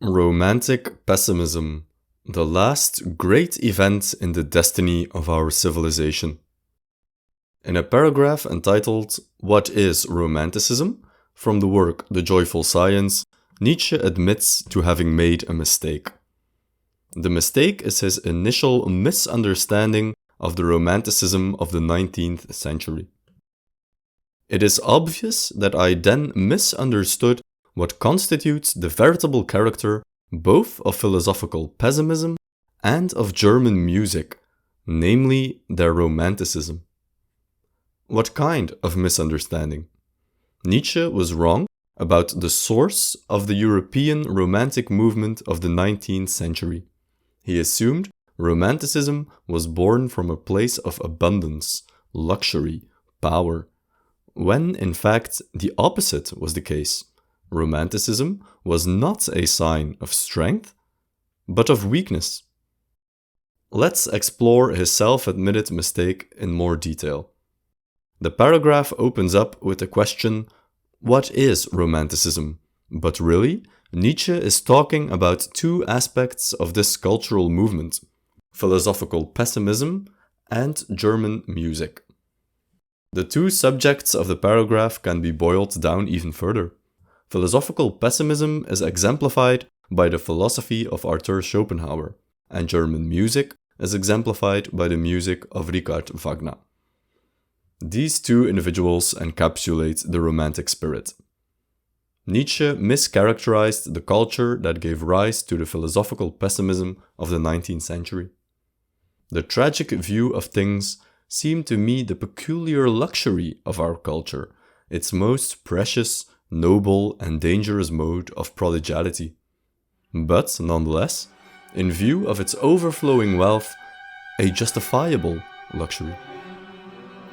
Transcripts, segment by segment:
Romantic pessimism, the last great event in the destiny of our civilization. In a paragraph entitled "What is Romanticism?" from the work The Joyful Science, Nietzsche admits to having made a mistake. The mistake is his initial misunderstanding of the Romanticism of the 19th century. It is obvious that I then misunderstood what constitutes the veritable character both of philosophical pessimism and of German music, namely their romanticism. What kind of misunderstanding? Nietzsche was wrong about the source of the European Romantic movement of the 19th century. He assumed Romanticism was born from a place of abundance, luxury, power, when in fact the opposite was the case. Romanticism was not a sign of strength, but of weakness. Let's explore his self-admitted mistake in more detail. The paragraph opens up with the question, what is Romanticism? But really, Nietzsche is talking about two aspects of this cultural movement, philosophical pessimism and German music. The two subjects of the paragraph can be boiled down even further. Philosophical pessimism is exemplified by the philosophy of Arthur Schopenhauer, and German music is exemplified by the music of Richard Wagner. These two individuals encapsulate the Romantic spirit. Nietzsche mischaracterized the culture that gave rise to the philosophical pessimism of the 19th century. The tragic view of things seemed to me the peculiar luxury of our culture, its most precious, noble and dangerous mode of prodigality. But, nonetheless, in view of its overflowing wealth, a justifiable luxury.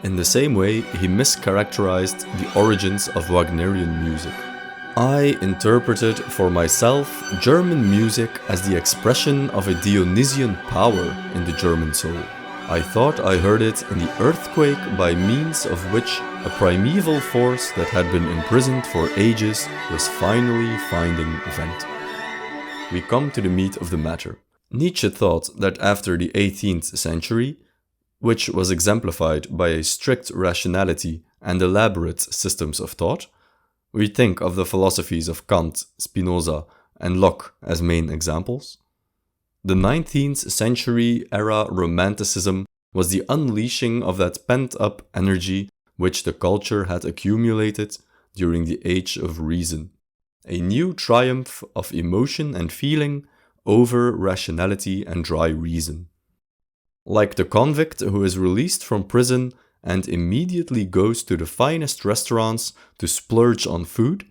In the same way, he mischaracterized the origins of Wagnerian music. I interpreted for myself German music as the expression of a Dionysian power in the German soul. I thought I heard it in the earthquake by means of which a primeval force that had been imprisoned for ages was finally finding vent. We come to the meat of the matter. Nietzsche thought that after the 18th century, which was exemplified by a strict rationality and elaborate systems of thought, we think of the philosophies of Kant, Spinoza, and Locke as main examples. The 19th century era Romanticism was the unleashing of that pent-up energy which the culture had accumulated during the Age of Reason, a new triumph of emotion and feeling over rationality and dry reason. Like the convict who is released from prison and immediately goes to the finest restaurants to splurge on food,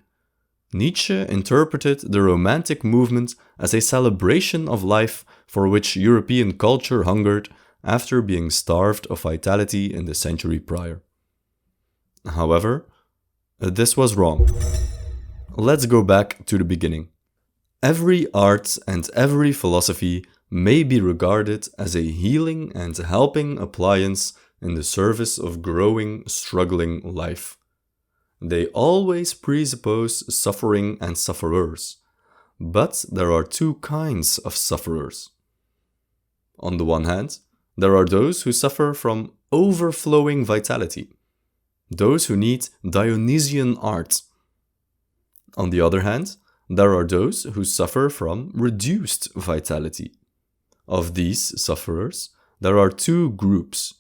Nietzsche interpreted the Romantic movement as a celebration of life for which European culture hungered after being starved of vitality in the century prior. However, this was wrong. Let's go back to the beginning. Every art and every philosophy may be regarded as a healing and helping appliance in the service of growing, struggling life. They always presuppose suffering and sufferers, but there are two kinds of sufferers. On the one hand, there are those who suffer from overflowing vitality, those who need Dionysian art. On the other hand, there are those who suffer from reduced vitality. Of these sufferers, there are two groups,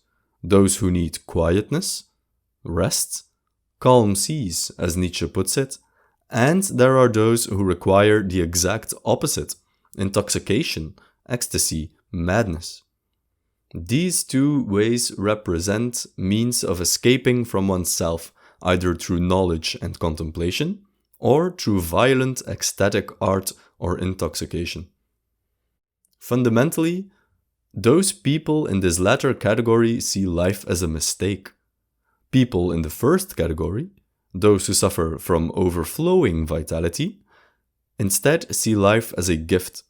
those who need quietness, rest, calm seas, as Nietzsche puts it, and there are those who require the exact opposite, intoxication, ecstasy, madness. These two ways represent means of escaping from oneself, either through knowledge and contemplation, or through violent ecstatic art or intoxication. Fundamentally, those people in this latter category see life as a mistake. People in the first category, those who suffer from overflowing vitality, instead see life as a gift.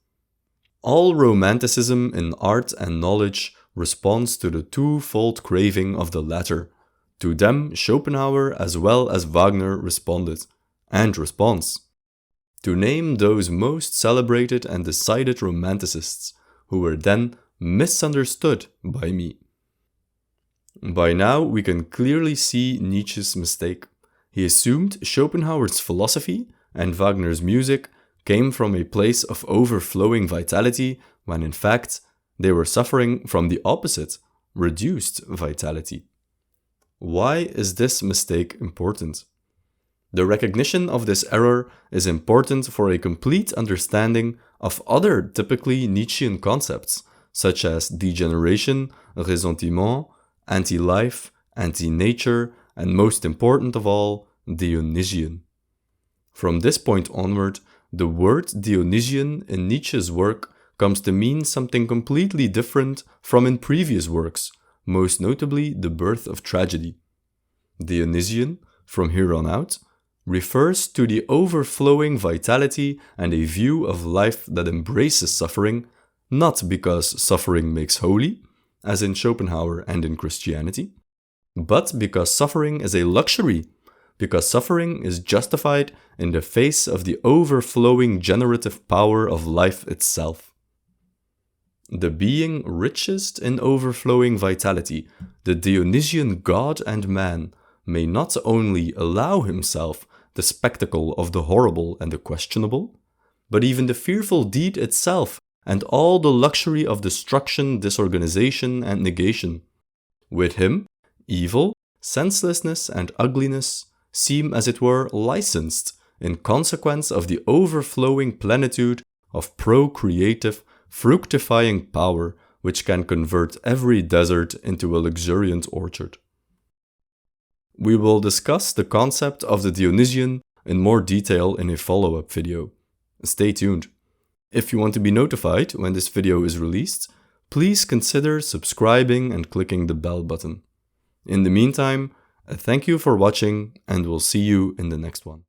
All romanticism in art and knowledge responds to the twofold craving of the latter. To them, Schopenhauer as well as Wagner responded, and responds. to name those most celebrated and decided romanticists who were then misunderstood by me. By now, we can clearly see Nietzsche's mistake. He assumed Schopenhauer's philosophy and Wagner's music came from a place of overflowing vitality, when in fact, they were suffering from the opposite, reduced vitality. Why is this mistake important? The recognition of this error is important for a complete understanding of other typically Nietzschean concepts, such as degeneration, ressentiment, anti-life, anti-nature, and most important of all, Dionysian. From this point onward, the word Dionysian in Nietzsche's work comes to mean something completely different from in previous works, most notably The Birth of Tragedy. Dionysian, from here on out, refers to the overflowing vitality and a view of life that embraces suffering, not because suffering makes holy, as in Schopenhauer and in Christianity, but because suffering is a luxury, because suffering is justified in the face of the overflowing generative power of life itself. The being richest in overflowing vitality, the Dionysian god and man, may not only allow himself the spectacle of the horrible and the questionable, but even the fearful deed itself and all the luxury of destruction, disorganization, and negation. With him, evil, senselessness, and ugliness seem, as it were, licensed in consequence of the overflowing plenitude of procreative, fructifying power which can convert every desert into a luxuriant orchard. We will discuss the concept of the Dionysian in more detail in a follow-up video. Stay tuned. If you want to be notified when this video is released, please consider subscribing and clicking the bell button. In the meantime, thank you for watching, and we'll see you in the next one.